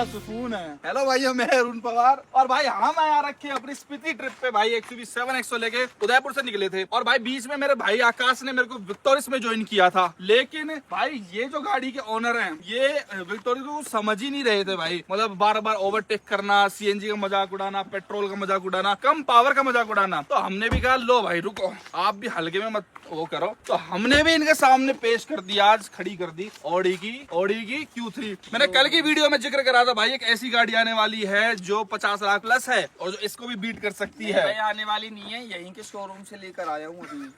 क्या सुकून है। हेलो भाइयों, मैं अरुण पवार और भाई हम आ रखे अपनी स्पीति ट्रिप पे भाई। XUV 7X लेके उदयपुर से निकले थे और भाई बीच में मेरे भाई आकाश ने मेरे को विक्टोरिस में ज्वाइन किया था। लेकिन भाई ये जो गाड़ी के ओनर हैं ये विक्टोरिस को समझ ही नहीं रहे थे भाई। मतलब बार बार ओवरटेक करना, CNG का मजाक उड़ाना, पेट्रोल का मजाक उड़ाना, कम पावर का मजाक उड़ाना। तो हमने भी कहा लो भाई रुको, आप भी हल्के में मत वो करो। तो हमने भी इनके सामने पेश कर दिया, आज खड़ी कर दी ऑडी की Q3। मैंने कल की वीडियो में जिक्र करा था भाई, एक ऐसी गाड़ी आने वाली है जो 50 लाख प्लस है और जो इसको भी बीट कर सकती है। भाई आने वाली नहीं है, यहीं के शोरूम से लेकर आया हूँ अभी।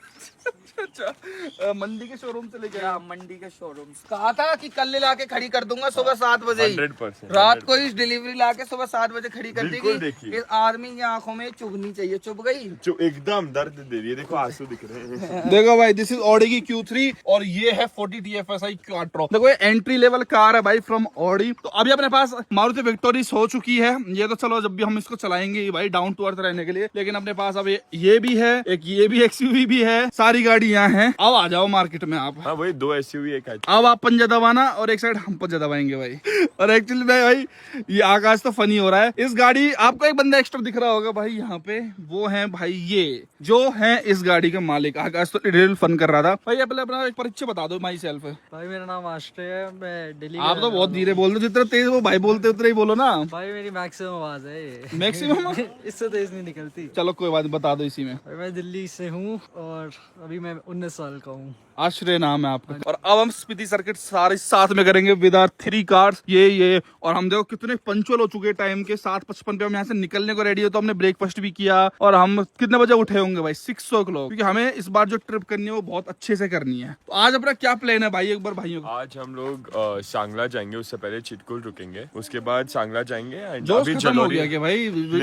अच्छा, मंडी के शोरूम से लेके आया? मंडी के शोरूम से कहा था कि कल ला के खड़ी कर दूंगा सुबह 7 बजे ही। 100%, रात को ही डिलीवरी ला के सुबह 7 बजे खड़ी कर बिल्कुल देगी। देखिए। इस आदमी की आंखों में चुभनी चाहिए, चुभ गई। जो एकदम दर्द दे रही है, देखो आंसू दिख रहे हैं। देखो भाई, दिस इज ऑडी की Q3 और ये है 40 TFSI क्वाट्रो। देखो ये एंट्री लेवल कार है भाई फ्रॉम ऑडी। तो अभी अपने पास मारुति विक्टोरिस हो चुकी है। ये तो चलो जब भी हम इसको चलाएंगे भाई डाउन टू अर्थ रहने के लिए। लेकिन अपने पास अब ये भी है, एक ये भी XUV भी है, सारी गाड़ी यहाँ है। अब आ जाओ मार्केट में आप। हाँ वही 2 SUV एक है। अब आप पंजा दबाना और एक साइड हम पंजा दबाएंगे भाई। और एक्चुअली भाई ये आकाश तो फनी हो रहा है। इस गाड़ी आपको एक बंदा एक्स्ट्रा दिख रहा होगा भाई यहाँ पे, वो है भाई ये जो है इस गाड़ी के मालिक। आकाश तो रियल फन कर रहा था भाई। पहले अपना एक परिचय बता दो माई सेल्फ। भाई मेरा नाम आश्रय है, मैं दिल्ली। आप तो बहुत धीरे बोल दो, जितना तेज वो भाई बोलते उतना ही बोलो ना भाई। मेरी मैक्सिमम आवाज है ये। मैक्सिमम इससे तेज नहीं निकलती। चलो कोई बात बता दो इसी में। भाई मैं दिल्ली से हूँ और अभी मैं 19 साल का हूँ। आश्रय नाम है आपका। और अब हम स्पीति सर्किट सारे साथ में करेंगे विद आवर 3 कार्स ये। और हम देखो कितने पंचुअल हो चुके टाइम के 7:55 पे हम यहाँ से निकलने को रेडी हो। तो हमने ब्रेकफास्ट भी किया और हम कितने बजे उठे होंगे भाई 6 o'clock, क्योंकि हमें इस बार जो ट्रिप करनी है वो बहुत अच्छे से करनी है। तो आज अपना क्या प्लान है भाई, एक बार भाइयों का? आज हम लोग सांगला जाएंगे, उससे पहले चिटकुल रुकेंगे, उसके बाद सांगला जाएंगे एंड जोश अभी खत्म हो गया कि भाई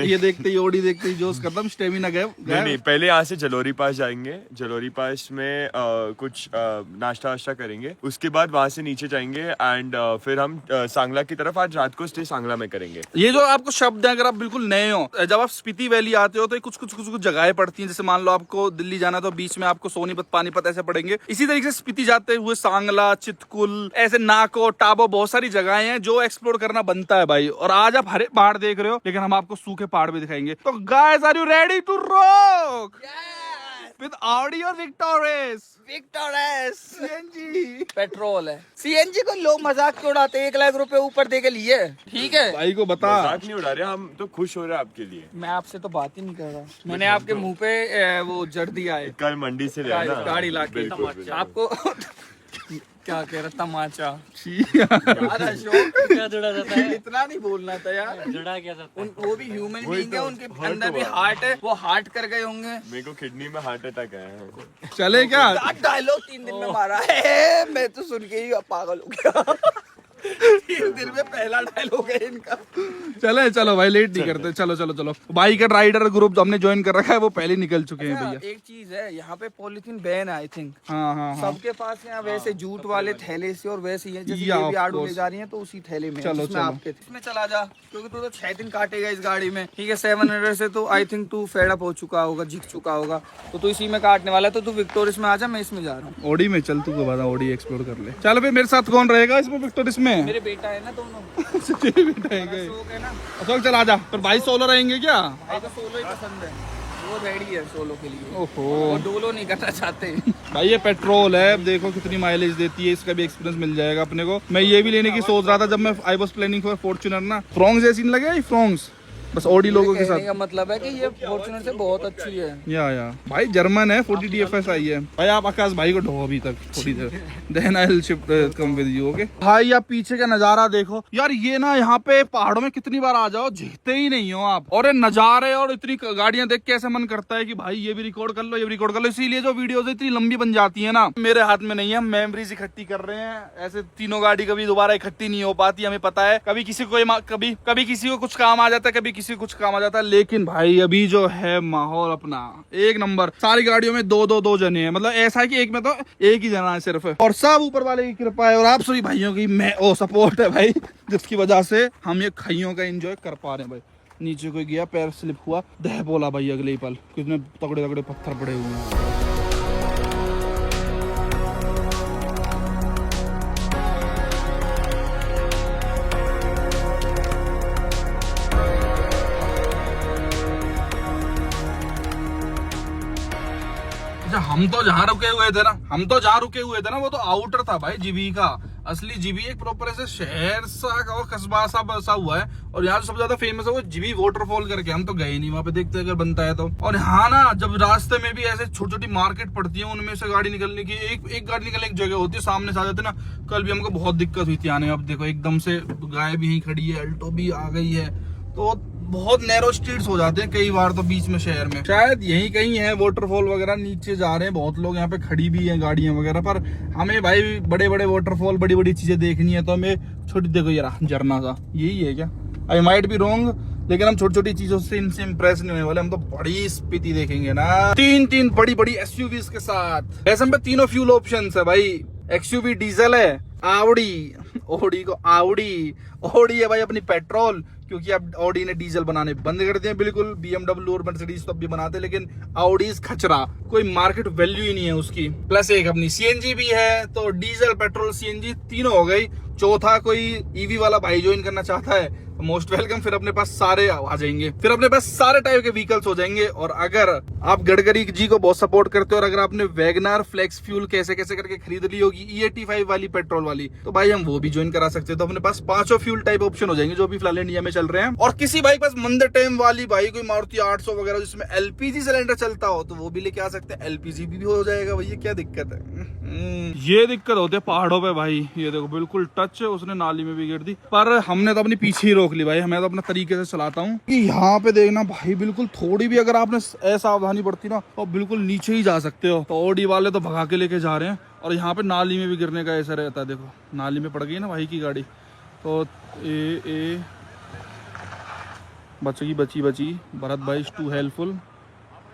ये देखते ही ओडी देखते ही जोश खत्म, स्टेमिना गए। नहीं, पहले यहाँ से जलोरी पास जाएंगे। जलोरी पास में कुछ नाश्ता वाश्ता करेंगे, उसके बाद वहाँ से नीचे जाएंगे एंड फिर हम सांगला की तरफ आज रात को स्टे सांगला में करेंगे। ये जो आपको शब्द है, अगर आप बिल्कुल नए हो, जब आप स्पीति वैली आते हो तो कुछ जगहें पड़ती हैं। जैसे मान लो आपको दिल्ली जाना तो बीच में आपको सोनीपत पानीपत ऐसे पड़ेंगे। इसी तरीके से स्पीति जाते हुए सांगला, चितकुल, ऐसे नाको, टाबो, बहुत सारी जगहें हैं जो एक्सप्लोर करना बनता है भाई। और आज आप हरे पहाड़ देख रहे हो, लेकिन हम आपको सूखे पहाड़ भी दिखाएंगे। तो guys, are you ready to rock with Audi और विक्टोरिस? CNG पेट्रोल है, CNG को लोग मजाक क्यों उड़ाते हैं? 1 लाख रुपए ऊपर दे के लिए, ठीक है भाई को बता। मजाक नहीं उड़ा रहे, हम तो खुश हो रहे हैं आपके लिए। मैं आपसे तो बात ही नहीं कर रहा। मैंने आपके मुंह पे वो जड़ दिया है कल मंडी से ले आना गाड़ी ला के। बिल्कुल, बिल्कुल। आपको क्या कह रहा, तमाचा? क्या जोड़ा जाता है? इतना नहीं बोलना था यार। जोड़ा क्या जाता है? वो भी ह्यूमन वही बीइंग है, तो, उनके हाँ अंदर तो भी बात। हार्ट है, वो हार्ट कर गए होंगे। मेरे को किडनी में हार्ट अटैक आया है। चले क्या? डायलॉग 3 दिन में मारा है, मैं तो सुन के ही पागल हो गया। 3 दिन में पहला डायलॉग है इनका। चलो भाई, लेट नहीं करते। चलो बाइक राइडर ग्रुप जो हमने ज्वाइन कर रखा है वो पहले निकल चुके हैं भैया। एक चीज है, यहाँ पे पॉलिथीन बैन है आई थिंक। हाँ। सबके पास यहाँ वैसे जूट वाले थैले से और वैसे ही है, जैसे Yeah, ये भी of आड़ू ले course. जा रही है तो उसी थैले में है, चलो, जिसमें चलो। आपके इसमें चला जा, क्योंकि तू तो 6 दिन काटेगा इस गाड़ी में, ठीक है। 700 से तो आई थिंक तू फेड अप हो चुका होगा, झिक चुका होगा, तो तू इसी में काटने वाला है। तो तू विक्टोरिस में आ जा, मैं इसमें जा रहा हूँ। ओडी में चल, तू को बता, ओडी एक्सप्लोर कर ले। चल फिर मेरे साथ कौन रहेगा इसमें विक्टोरिस में? मेरे बेटा है ना दोनों। तेरे बेटा है क्या? शौक है ना अशोक चल आजा। फिर भाई सोलो रहेंगे क्या? भाई, तो सोलो ही पसंद है, वो रेडी है सोलो के लिए। ओहो वो डोलो नहीं करना चाहते। भाई, ये पेट्रोल है, अब देखो कितनी माइलेज देती है, इसका भी एक्सपीरियंस मिल जाएगा अपने को। मैं ये भी लेने की सोच रहा था जब मैं I was planning for Fortuner ना। फ्रॉन्क्स जैसी नहीं लगे फ्रॉन्क्स, बस ऑडी लोगों के कहने साथ। का मतलब है कि ये फॉर्च्यूनर से बहुत अच्छी है। या भाई जर्मन है, 40 TFSI है भाई। आप आकाश भाई को ढो अभी तक थोड़ी देर, then I will shift come with you, okay? भाई आप पीछे का नजारा देखो यार, ये ना यहाँ पे पहाड़ों में कितनी बार आ जाओ झिकते ही नहीं हो आप। और ये नजारे और इतनी गाड़ियां देख के ऐसा मन करता है कि भाई ये भी रिकॉर्ड कर लो, ये भी रिकॉर्ड कर लो। इसीलिए जो वीडियोस इतनी लंबी बन जाती है ना, मेरे हाथ में नहीं है। मेमोरीज इकट्ठी कर रहे हैं, ऐसे तीनों गाड़ी कभी दोबारा इकट्ठी नहीं हो पाती, हमें पता है। कभी किसी को कभी किसी को कुछ काम आ जाता है, कभी किसी को कुछ काम आ जाता है। लेकिन भाई अभी जो है माहौल अपना एक नंबर। सारी गाड़ियों में दो जने हैं, मतलब ऐसा है कि एक में तो एक ही जना है सिर्फ, और सब ऊपर वाले की कृपा है और आप सभी भाइयों की सपोर्ट है भाई, जिसकी वजह से हम ये खाइयों का एंजॉय कर पा रहे हैं भाई। नीचे कोई गया, पैर स्लिप हुआ, दह बोला भाई अगले ही पल, कितने तगड़े तगड़े पत्थर पड़े हुए हैं। अच्छा हम तो जहाँ रुके हुए थे ना वो तो आउटर था भाई जीबी का। असली जीबी एक प्रॉपर ऐसे शहर सा और कस्बा सा बसा हुआ है, और यहाँ सबसे ज्यादा फेमस है वो जीबी वाटरफॉल करके। हम तो गए नहीं वहाँ पे, देखते अगर बनता है तो। और यहाँ ना जब रास्ते में भी ऐसे छोटी छोटी मार्केट पड़ती है, उनमें से गाड़ी निकलने की एक गाड़ी निकलने की जगह होती है, सामने से आ जाते ना। कल भी हमको बहुत दिक्कत हुई थी आने में। अब देखो एकदम से गाय भी यहीं खड़ी है, अल्टो भी आ गई है, तो बहुत नैरो स्ट्रीट्स हो जाते हैं कई बार तो बीच में शहर में। शायद यहीं कहीं है वाटरफॉल वगैरह, नीचे जा रहे हैं बहुत लोग, यहाँ पे खड़ी भी हैं गाड़ियां वगैरह। पर हमें भाई बड़े बड़े वाटरफॉल, बड़ी बड़ी चीजें देखनी है, तो हमें छोटी, देखो यार झरना सा यही है क्या, आई माइट बी रॉन्ग, लेकिन हम छोटी छोटी चीजों से इनसे इम्प्रेस नहीं होने वाले। हम तो बड़ी स्पीति देखेंगे ना, तीन बड़ी बड़ी एसयूवीज के साथ। वैसे हम पे तीनों फ्यूल ऑप्शन है भाई। एक्सयूवी डीजल है, ओडी है भाई अपनी पेट्रोल, क्योंकि अब ऑडी ने डीजल बनाने बंद कर दिए बिल्कुल। बीएमडब्ल्यू और मर्सिडीज तो अब भी बनाते, लेकिन ऑडीज खचरा, कोई मार्केट वैल्यू ही नहीं है उसकी। प्लस एक अपनी सीएनजी भी है, तो डीजल पेट्रोल सीएनजी तीनों हो गई। चौथा कोई ईवी वाला भाई ज्वाइन करना चाहता है तो मोस्ट वेलकम, फिर अपने पास सारे आ जाएंगे, फिर अपने पास सारे टाइप के व्हीकल्स हो जाएंगे। और अगर आप गडकरी जी को बहुत सपोर्ट करते हो, और अगर आपने वैगनार फ्लेक्स फ्यूल कैसे करके खरीद ली होगी E85 वाली पेट्रोल वाली, तो भाई हम वो भी ज्वाइन करा सकते हैं। तो अपने पास 5 फ्यूल टाइप ऑप्शन हो जाएंगे जो भी फिलहाल इंडिया में चल रहे हैं। और किसी भाई पास मंदे टाइम वाली भाई कोई मारुति 800 वगैरह जिसमें एलपीजी सिलेंडर चलता हो, तो वो भी लेके आ सकते हैं। एलपीजी भी हो जाएगा भैया, क्या दिक्कत है। ये दिक्कत होती है पहाड़ों पे भाई। ये देखो बिल्कुल टच है, उसने नाली में भी गिर दी, पर हमने तो अपनी पीछे ही रोक ली भाई। मैं तो अपना तरीके से चलाता हूँ कि यहाँ पे देखना भाई, बिल्कुल थोड़ी भी अगर आपने असावधानी बरती ना तो बिल्कुल नीचे ही जा सकते हो। तो ऑडी वाले तो भगा के लेके जा रहे हैं, और यहाँ पे नाली में भी गिरने का ऐसा रहता है। देखो नाली में पड़ गई ना भाई की गाड़ी, तो बची भरत भाई इज टू हेल्पफुल,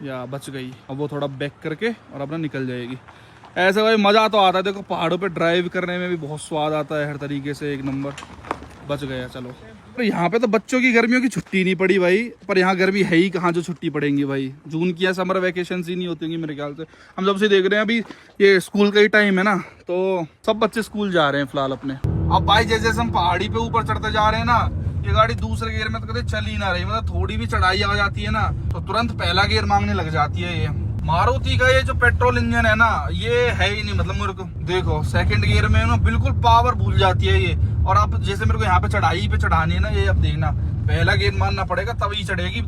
या बच गई। अब वो थोड़ा बैक करके और अपना निकल जाएगी। ऐसे भाई मजा तो आता है, देखो पहाड़ों पे ड्राइव करने में भी बहुत स्वाद आता है, हर तरीके से एक नंबर। बच गया चलो। तो यहाँ पे तो बच्चों की गर्मियों की छुट्टी नहीं पड़ी भाई, पर यहाँ गर्मी है ही कहाँ जो छुट्टी पड़ेंगी भाई। जून की या समर वैकेशन ही नहीं होती होंगी मेरे ख्याल से। हम जब से देख रहे हैं अभी ये स्कूल का ही टाइम है ना, तो सब बच्चे स्कूल जा रहे हैं फिलहाल अपने। अब भाई जैसे जैसे हम पहाड़ी पे ऊपर चढ़ते जा रहे हैं ना, ये गाड़ी दूसरे गियर में तो कभी चल ही ना रही, मतलब थोड़ी भी चढ़ाई आ जाती है ना तो तुरंत पहला गियर मांगने लग जाती है। ये मारुति का ये जो पेट्रोल इंजन है ना, ये है ही नहीं, मतलब मेरे को देखो सेकंड गियर में ना बिल्कुल पावर भूल जाती है ये। और अब जैसे मेरे को यहाँ पे चढ़ाई पे चढ़ानी है ना, ये अब देखना पहला गियर मारना पड़ेगा तभी चढ़ेगी।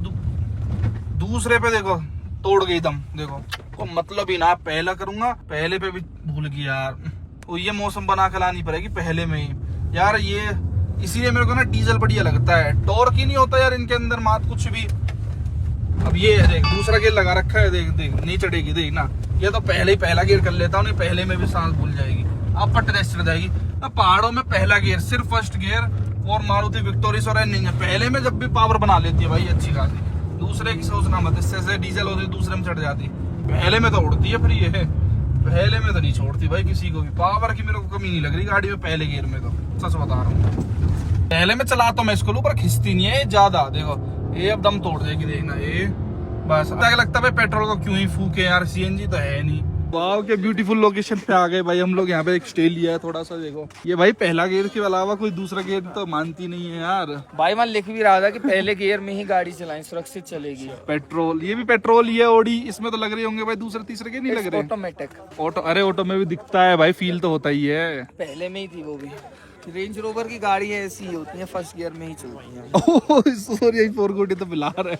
दूसरे पे देखो तोड़ गई दम, देखो तो मतलब ही ना, पहला करूंगा पहले पे भी भूल गई यार। तो ये मौसम बना के लानी पड़ेगी पहले में ही यार। ये इसीलिए मेरे को ना डीजल बढ़िया लगता है, टॉर्क ही नहीं होता यार इनके अंदर मात कुछ भी। अब ये देख दूसरा गियर लगा रखा है, देख नहीं चढ़ेगी, देख ना। ये तो पहले ही पहला गियर कर लेता हूँ, नहीं पहले में भी सांस भूल जाएगी, अब पट रेस्ट चढ़ जाएगी। अब पहाड़ों में पहला गियर सिर्फ फर्स्ट गियर, और मारुति विक्टोरियस और नहीं है पहले में जब भी पावर बना लेती है भाई अच्छी खासी। दूसरे की सोचना मत, इससे डीजल होती दूसरे में चढ़ जाती, पहले में तो उड़ती है। फिर ये पहले में तो नहीं छोड़ती भाई किसी को भी, पावर की मेरे को कमी नहीं लग रही गाड़ी में पहले गियर में, तो सच बता रहा हूँ। पहले में चलाता हूँ मैं इसको, ऊपर खिंचती नहीं है ज्यादा। देखो ये अब दम तोड़ देगी, देखना ये बस। लगता है पेट्रोल को क्यों ही फूके यार, सीएनजी तो है नहीं। वाव के ब्यूटीफुल लोकेशन पे आ गए भाई हम लोग। यहाँ पे एक स्टे लिया है थोड़ा सा, देखो ये भाई पहला गियर के अलावा कोई दूसरा गियर तो मानती नहीं है यार। भाई मैं लिख भी रहा था कि पहले गियर में ही गाड़ी चलाएं, सुरक्षित चलेगी। पेट्रोल, ये भी पेट्रोल ही है ऑडी, इसमें तो लग रहे होंगे भाई दूसरे तीसरे के नहीं लग रहे। ऑटोमेटिक ऑटो, अरे ऑटो में भी दिखता है भाई, फील तो होता ही है। पहले में ही थी वो भी। रेंज रोवर की गाड़ी है ऐसी ही होती है, फर्स्ट गियर में ही चलती है। ओह सॉरी, 440 तो मिला रहे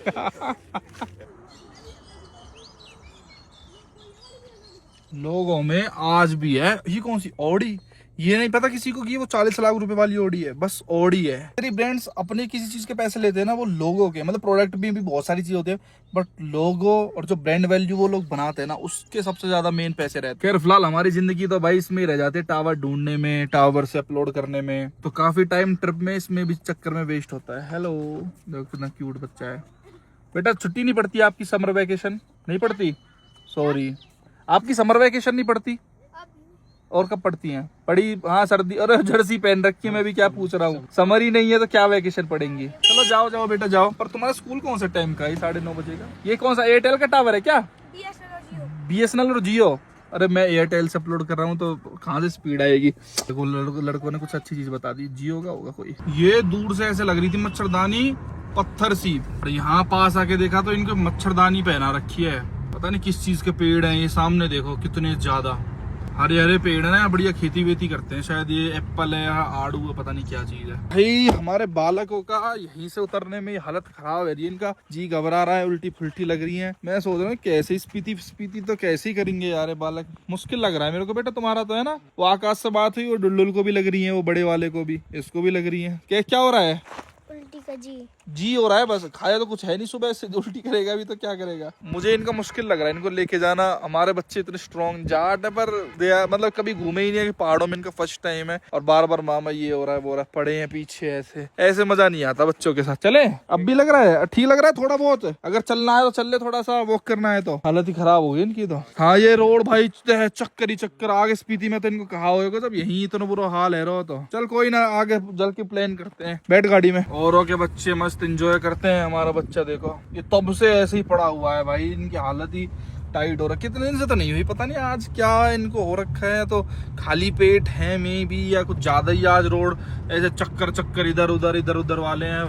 लोगों में आज भी है। ये कौन सी ऑडी, ये नहीं पता किसी को कि वो 40 लाख रुपए वाली ऑडी है, बस ऑडी है। तेरी ब्रांड्स अपने किसी चीज के पैसे लेते हैं ना, वो लोगों के, मतलब प्रोडक्ट भी बहुत सारी चीज होती है, बट लोगो और जो ब्रांड वैल्यू वो लोग बनाते हैं ना, उसके सबसे ज्यादा मेन पैसे रहते हैं। खैर फिलहाल हमारी जिंदगी तो भाई इसमें रह जाती है, टावर ढूंढने में, टावर से अपलोड करने में, तो काफी टाइम ट्रिप में इसमें भी चक्कर में वेस्ट होता है। हेलो देखो कितना क्यूट बच्चा है। बेटा छुट्टी नहीं पड़ती आपकी, समर वेकेशन नहीं पड़ती? सॉरी, आपकी समर वेकेशन नहीं पड़ती? और कब पड़ती हैं? पड़ी हाँ सर्दी, और जर्सी पहन रखी है, मैं भी क्या पूछ रहा हूँ। समर ही नहीं है तो क्या वेकेशन पड़ेंगी। चलो जाओ जाओ बेटा जाओ। पर तुम्हारा स्कूल कौन से टाइम का है? 9:30 बजे का। ये कौन सा एयरटेल का टावर है क्या? BSNL और जियो। अरे मैं एयरटेल से अपलोड कर रहा हूँ तो कहाँ से स्पीड आएगी। देखो लड़कों ने कुछ अच्छी चीज बता दी, जियो का होगा कोई। ये दूर से ऐसे लग रही थी मच्छरदानी पत्थर सी, यहाँ पास आके देखा तो इनको मच्छरदानी पहना रखी है, पता नहीं किस चीज के पेड़ हैं ये, सामने देखो कितने ज्यादा हरे हरे पेड़ है ना, बढ़िया खेती वेती करते हैं, शायद ये एप्पल है या आड़ू है, पता नहीं क्या चीज है भाई। हमारे बालकों का यहीं से उतरने में हालत खराब है, इनका जी घबरा रहा है, उल्टी फुल्टी लग रही है। मैं सोच रहा हूँ कैसे स्पीति तो कैसे ही करेंगे यार ये बालक, मुश्किल लग रहा है मेरे को। बेटा तुम्हारा तो है ना, वो आकाश से बात हुई, वो डुल्लुल को भी लग रही है, वो बड़े वाले को भी, इसको भी लग रही है। क्या हो रहा है? उल्टी का जी हो रहा है, बस खाया तो कुछ है नहीं, सुबह से उल्टी करेगा भी तो क्या करेगा। मुझे इनका मुश्किल लग रहा है इनको लेके जाना। हमारे बच्चे इतने स्ट्रॉन्ग जाट है, पर मतलब कभी घूमे ही नहीं है पहाड़ों में, इनका फर्स्ट टाइम है। और बार बार मामा ये हो रहा है वो हो रहा है, पड़े हैं पीछे, ऐसे मजा नहीं आता बच्चों के साथ। चले अब भी लग रहा है ठीक लग रहा है थोड़ा बहुत, अगर चलना है तो चल ले, थोड़ा सा वॉक करना है तो। हालत ही खराब हो गई इनकी तो। हाँ ये रोड भाई चक्कर ही चक्कर, आगे स्पीति में तो इनको कहा होगा जब यही इतना बुरा हाल है रो तो। चल कोई ना, आगे जल के प्लान करते हैं, बैठ गाड़ी में। औरों के बच्चे मस्त एंजॉय करते हैं, हमारा बच्चा देखो ये तब से ऐसे ही पड़ा हुआ है भाई, इनकी हालत ही टाइट हो रहा है। कितने दिन से तो नहीं हुई, पता नहीं आज क्या इनको हो रखा है, तो खाली पेट है मे भी या कुछ ज्यादा ही आज रोड ऐसे चक्कर इधर उधर वाले हैं।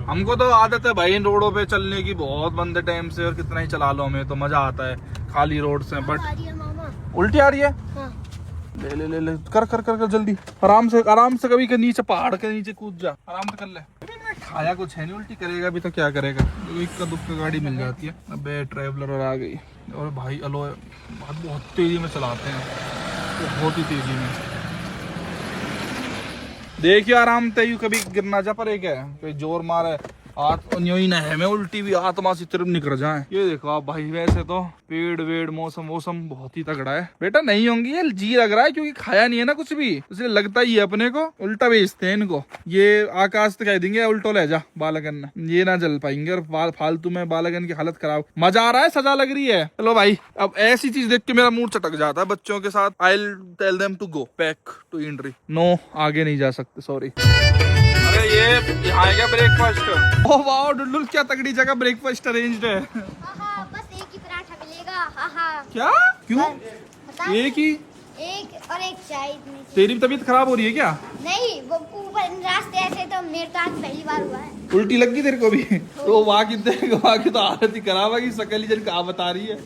हमको तो आदत है भाई इन रोडों पे चलने की बहुत बंदे टाइम से, और कितना ही चला लो हमें तो मजा आता है खाली रोड से। बट उल्टी आ रही है, ले कर जल्दी, आराम से कभी के नीचे पहाड़ के नीचे कूद जा, आराम से कर ले। खाया कुछ है नहीं, उल्टी करेगा भी तो क्या करेगा, इक्का दुक्का गाड़ी मिल जाती है। अबे ट्रैवलर और आ गई, और भाई अलो बहुत तेजी में चलाते हैं, बहुत ही तेजी में। देखिए आराम से, कभी गिरना जा पर क्या कोई जोर मारे ही न है, मैं उल्टी भी आत्मा से तरफ निकल जाए। ये देखो आप भाई, वैसे तो पेड़ वेड़ मौसम बहुत ही तगड़ा है। बेटा नहीं होंगी ये, जी लग रहा है क्योंकि खाया नहीं है ना कुछ भी, इसलिए लगता ही है अपने को। उल्टा बेचते हैं इनको, ये आकाश तो कह देंगे उल्टो ले जा बालगन, ये ना चल पाएंगे, और फालतू में बालगन की हालत खराब। मजा आ रहा है, सजा लग रही है। चलो भाई, अब ऐसी चीज देख के मेरा मूड चटक जाता है बच्चों के साथ। I will tell them to go back to entry. No आगे नहीं जा सकते, सॉरी। अरे ये यहाँ है क्या ब्रेकफास्ट? ओह वाह डुल्लुल, क्या तगड़ी जगह ब्रेकफास्ट अरेंज्ड है। बस एक ही पराठा मिलेगा। क्या? क्यों? एक ही? एक और एक चाय। तेरी तबीयत खराब हो रही है क्या? नहीं, वो ऊपर रास्ते ऐसे तो मेरे तो आज पहली बार हुआ है। उल्टी लग गई तेरे को भी? तो वहाँ की तो हालत ही खराब है, सकल ही जन कहा बता रही है,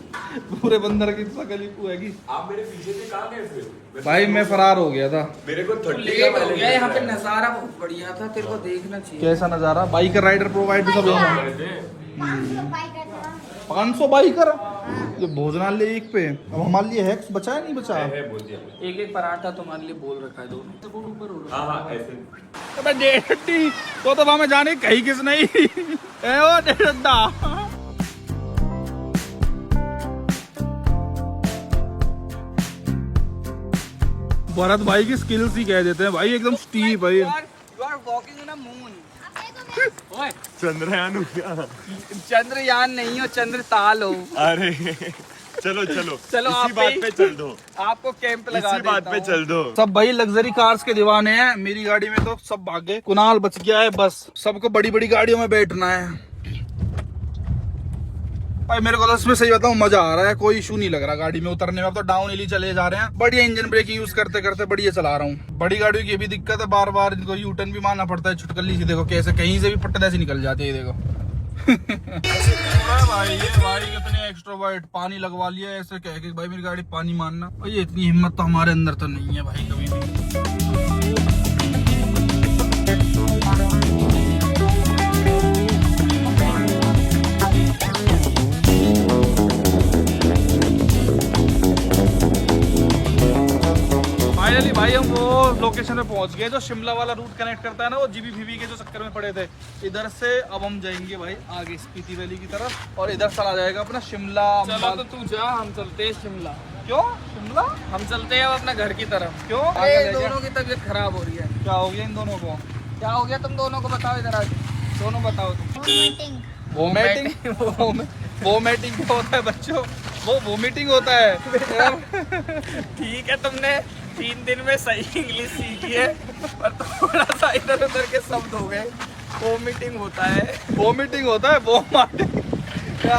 पूरे बंदर की सकल ही पूएगी। आप मेरे पीछे से कहाँ गए फिर? भाई मैं फरार हो गया था, मेरे को 30 लेट हो गया। यहाँ पे नजारा बहुत बढ़िया था, तेरे को देखना चाहिए। कैसा नजारा? बाइकर राइडर प्रोवाइड सब यहाँ 500 बाइकर, जो भोजनालय एक पे। अब हमारे लिए है कुछ बचा है नहीं बचा? बोल दिया। एक पराठा तुम्हारे लिए बोल रखा है, दोनों ऊपर हो रहा है। हाँ ऐसे। अबे डेढ़ी तो हमें जाने कहीं किस नहीं ए ओ डेढ़ा। भरत भाई की स्किल्स ही कह देते हैं भाई, एकदम स्टीप है। You are walking in a moon. ओए, चंद्रयान हो गया। चंद्रयान नहीं हो, चंद्रताल हो। अरे चलो चलो इसी आप बात पे चल दो, आपको कैंप लगा इसी बात पे चल दो। सब भाई लग्जरी कार्स के दीवाने हैं, मेरी गाड़ी में तो सब भाग गए, कुणाल बच गया है, बस सबको बड़ी बड़ी गाड़ियों में बैठना है। भाई मेरे को तो इसमें सही बताऊं मजा आ रहा है, कोई इशू नहीं लग रहा गाड़ी में उतरने में। अब तो डाउन हिल चले जा रहे हैं, बढ़िया इंजन ब्रेकिंग यूज करते करते बढ़िया चला रहा हूँ। बड़ी गाड़ियों की भी दिक्कत है, बार बार इनको यू टर्न भी मारना पड़ता है। छुटकली सी देखो कैसे कहीं से भी पट्टे से निकल जाते हैं, देखो भाई ये भाई कितने एक्स्ट्रोवर्ट, पानी लगवा लिया ऐसे कह के भाई मेरी गाड़ी पानी मारना। भाई ये इतनी हिम्मत तो हमारे अंदर तो नहीं है भाई कभी भी। फाइनली भाई हम वो लोकेशन पे पहुंच गए जो शिमला वाला रूट कनेक्ट करता है ना, वो जीबीवीबी के जो चक्कर में पड़े थे। इधर से अब हम जाएंगे भाई आगे स्पीति वैली की तरफ, और इधर चला जाएगा अपना शिमला। चलो तो तू जा, हम चलते हैं शिमला। क्यों शिमला? हम चलते हैं अब अपना घर की तरफ। क्यों? अरे दोनों की तबीयत खराब हो रही है। क्या हो गया इन दोनों को? क्या हो गया तुम दोनों को? बताओ इधर आज, दोनों बताओ तुम। वोमिटिंग क्या होता है बच्चों? वो वोमिटिंग होता है। ठीक है, तुमने 3 दिन में सही इंग्लिश सीखी है, पर थोड़ा सा इधर उधर के शब्द हो गए। वोमिटिंग होता है, वोमिटिंग होता है, वोमिटिंग क्या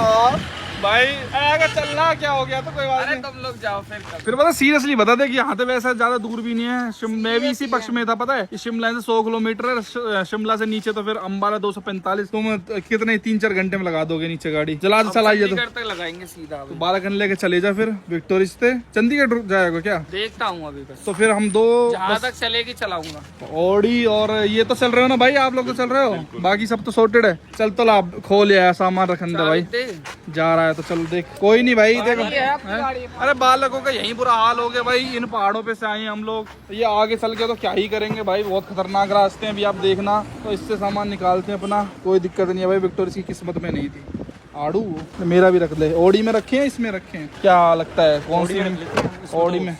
भाई अगर चलना क्या हो गया तो कोई बात अरे नहीं। तुम लोग जाओ फिर पता सीरियसली बता दे कि यहाँ से वैसे ज्यादा दूर भी नहीं है। मैं भी इसी पक्ष में था, पता है, शिमला से 100 किलोमीटर है, शिमला से नीचे तो फिर अम्बाला 245। तुम कितने 3-4 घंटे में लगा दोगे नीचे गाड़ी। चलाइए तो तक लगाएंगे सीधा। 12 घंटे लेके चले जा। फिर विक्टोरिया से चंडीगढ़ जाएगा क्या? देखता हूँ अभी बस, तो फिर हम दो जहाँ तक चलेगी चलाऊंगा। ऑडी और ये तो चल रहे हो ना भाई, आप लोग तो चल रहे हो, बाकी सब तो सॉर्टेड है। चल तो ला खोल यार, सामान रखन दे भाई, जा रहा है तो चलो देख। कोई नहीं भाई देखो, अरे बालकों का यही बुरा हाल हो गया भाई। इन पहाड़ों पे से आए हैं हम लोग, ये आगे चल के तो क्या ही करेंगे भाई, बहुत खतरनाक रास्ते हैं अभी आप देखना। तो इससे सामान निकालते हैं अपना, कोई दिक्कत नहीं है भाई। विक्टोरिया की किस्मत में नहीं थी। आड़ू मेरा भी रख ले। ऑडी में रखे हैं, इसमें रखे हैं, क्या लगता है कौन सी? ऑडी में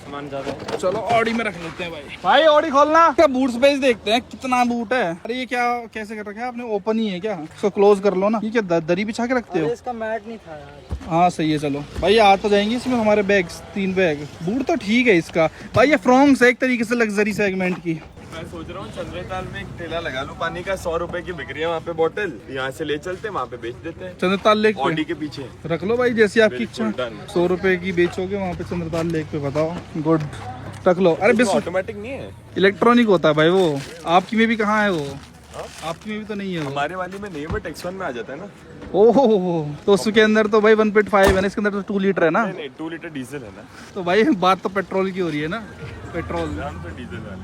चलो ऑडी में रख लेते हैं भाई। भाई ऑडी खोलना। क्या बूट स्पेस देखते हैं कितना बूट है। अरे ये क्या कैसे कर रखा है आपने? ओपन ही है क्या? इसको क्लोज कर लो ना। ये क्या दरी बिछा के रखते हो? इसका मैट नहीं था यार। हाँ सही है। चलो भाई आ तो जाएंगे इसमें हमारे बैग्स, 3 बैग। बूट तो ठीक है इसका भाई। ये फ्रॉन्क्स है एक तरीके से लग्जरी सेगमेंट की। मैं सोच रहा हूँ चंद्रताल में एक ठेला लगा लूं पानी का। 100 रुपए की बिक्री है वहाँ पे बोतल, यहाँ से ले चलते वहाँ पे बेच देते हैं। चंद्रताल लेक ऑडी पे के पीछे रख लो भाई, जैसी आपकी इच्छा। बिल्कुल done। 100 रुपए की बेचोगे वहाँ पे चंद्रताल लेक पे, बताओ। गुड, रख लो। अरे बिस्कुट ऑटोमेटिक नहीं है, इलेक्ट्रॉनिक होता है भाई वो। आपकी में भी कहाँ है वो? आपकी में भी तो नहीं है वो। हमारे वाली में नहीं है, बट X1 में आ जाता है ना। ओह तो उसके अंदर तो भाई 1.5 है ना, इसके अंदर तो 2 लीटर है ना। नहीं 2 लीटर डीजल है ना। तो भाई बात तो पेट्रोल की हो रही है ना, पेट्रोल। हम तो डीजल वाले।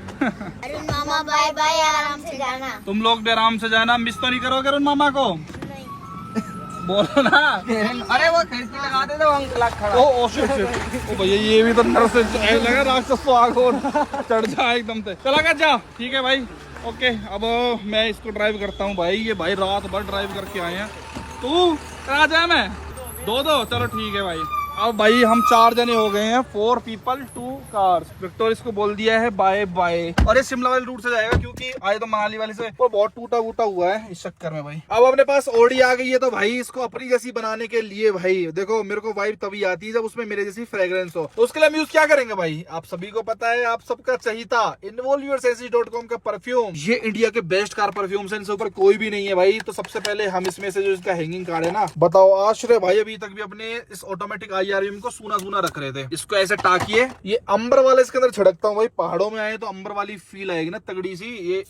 अरुण मामा बाय बाय, आराम से जाना। तुम लोग भी आराम से जाना, मिस तो नहीं करोगे अरुण मामा को? बोलो ना। अरे वो खिड़की लगा दे, तो अंकल खड़ा। Oh shit shit. ओ भैया ये भी तो नर से लगा राक्षस तो आग और चढ़ जा एकदम से। चला कर जा, ठीक है भाई, ओके। अब मैं इसको ड्राइव करता हूँ भाई। ये भाई रात भर ड्राइव करके आए हैं। तू कहाँ जाए? मैं दो चलो ठीक है भाई। अब भाई हम 4 जने हो गए हैं, 4 पीपल 2 कार्स। विक्टोरिया को बोल दिया है बाय बाय। और ये शिमला वाले रूट से जाएगा क्योंकि आए तो मनाली वाले से वो बहुत टूटा वूटा हुआ है इस चक्कर में भाई। अब अपने पास ऑडी आ गई है तो भाई इसको अपनी जैसी बनाने के लिए भाई देखो, मेरे को वाइब तभी आती है जब उसमें मेरे जैसी फ्रेग्रेंस हो। तो उसके लिए हम यूज क्या करेंगे भाई? आप सभी को पता है, आप सबका चहीता involveyoursenses.com का परफ्यूम। ये इंडिया के बेस्ट कार परफ्यूम है, इनसे ऊपर कोई भी नहीं है भाई। तो सबसे पहले हम इसमें से जो इसका हैंगिंग कार्ड है ना, बताओ आश्रय भाई अभी तक भी अपने इस ऑटोमेटिक IRM को सूना रख रहे थे। इसको ऐसे टाकिए, ये अंबर वाले इसके अंदर छिड़कता हूँ भाई। पहाड़ों में आए तो अंबर वाली फील आएगी ना तगड़ी सी। ये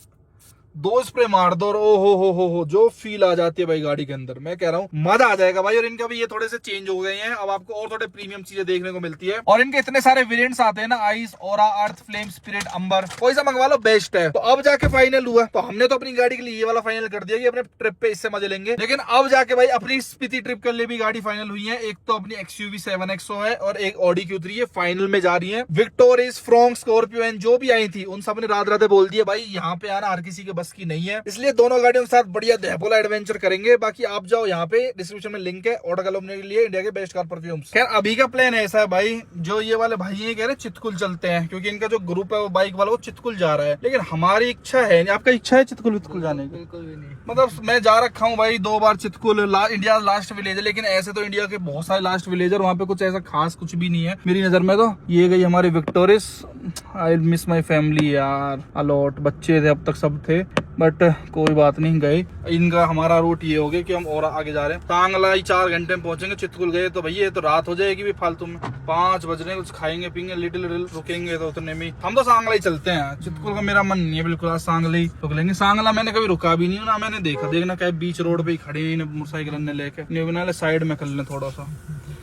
2 स्प्रे मार दो और ओ हो जो फील आ जाती है भाई गाड़ी के अंदर, मैं कह रहा हूँ मजा आ जाएगा भाई। और इनका भी ये थोड़े से चेंज हो गए हैं, अब आपको और थोड़े प्रीमियम चीजें देखने को मिलती है। और इनके इतने सारे वेरिएंट्स आते हैं ना, आइस, ओरा, अर्थ, फ्लेम, स्पिरिट, अंबर, कोई सा मंगवा लो, बेस्ट है। तो अब जाके फाइनल हुआ। तो हमने तो अपनी गाड़ी के लिए ये वाला फाइनल कर दिया कि अपने ट्रिप पे इससे मजे लेंगे। लेकिन अब जाके भाई अपनी स्पीति ट्रिप के लिए भी गाड़ी फाइनल हुई है। एक तो अपनी XUV 7XO है और एक ऑडी Q3 है, फाइनल में जा रही है। विक्टोरिया, फ्रॉन्क, स्कॉर्पियो एंड जो भी आई थी उन सब ने रात बोल दिया भाई यहाँ पे आना हर किसी के बस की नहीं है। इसलिए दोनों गाड़ियों के साथ बढ़िया दहपोला एडवेंचर करेंगे। बाकी आप जाओ, यहाँ पे डिस्क्रिप्शन में लिंक है ऑर्डर करने के लिए इंडिया के बेस्ट कार परफ्यूम्स। खैर अभी का प्लान ऐसा है भाई, जो ये वाले भाई ये कह रहे चितकुल चलते हैं क्योंकि इनका जो ग्रुप है वो बाइक वाला वो चितकुल जा रहा है। लेकिन हमारी इच्छा है, आपका इच्छा है चितकुल वितकुल जाने की? बिल्कुल भी नहीं। मतलब मैं जा रखा हूँ भाई 2 बार चितकुल, इंडिया लास्ट विलेज है। लेकिन ऐसे तो इंडिया के बहुत सारे लास्ट विलेज है, वहाँ पे कुछ ऐसा खास कुछ भी नहीं है मेरी नजर में। तो ये गई हमारी Victoria. I miss my family यार अलॉट। बच्चे थे अब तक सब थे, बट कोई बात नहीं गए। इनका हमारा रूट ये हो गया कि हम और आगे जा रहे हैं। तांगला ही 4 घंटे में पहुंचेंगे। चितकुल गए तो भैया तो रात हो जाएगी भी फालतू में। 5 बज रहे हैं, कुछ खाएंगे पीएंगे, लिटिल रुकेंगे तो उतने में हम तो सांगला ही चलते हैं। चितकुल का मेरा मन नहीं है बिल्कुल, आज सांगला ही रुक लेंगे। सांगला मैंने कभी रुका भी नहीं ना, मैंने देखना क्या बीच रोड पे ही खड़े हैं मोटरसाइकिल लेके, साइड में कर लें थोड़ा सा।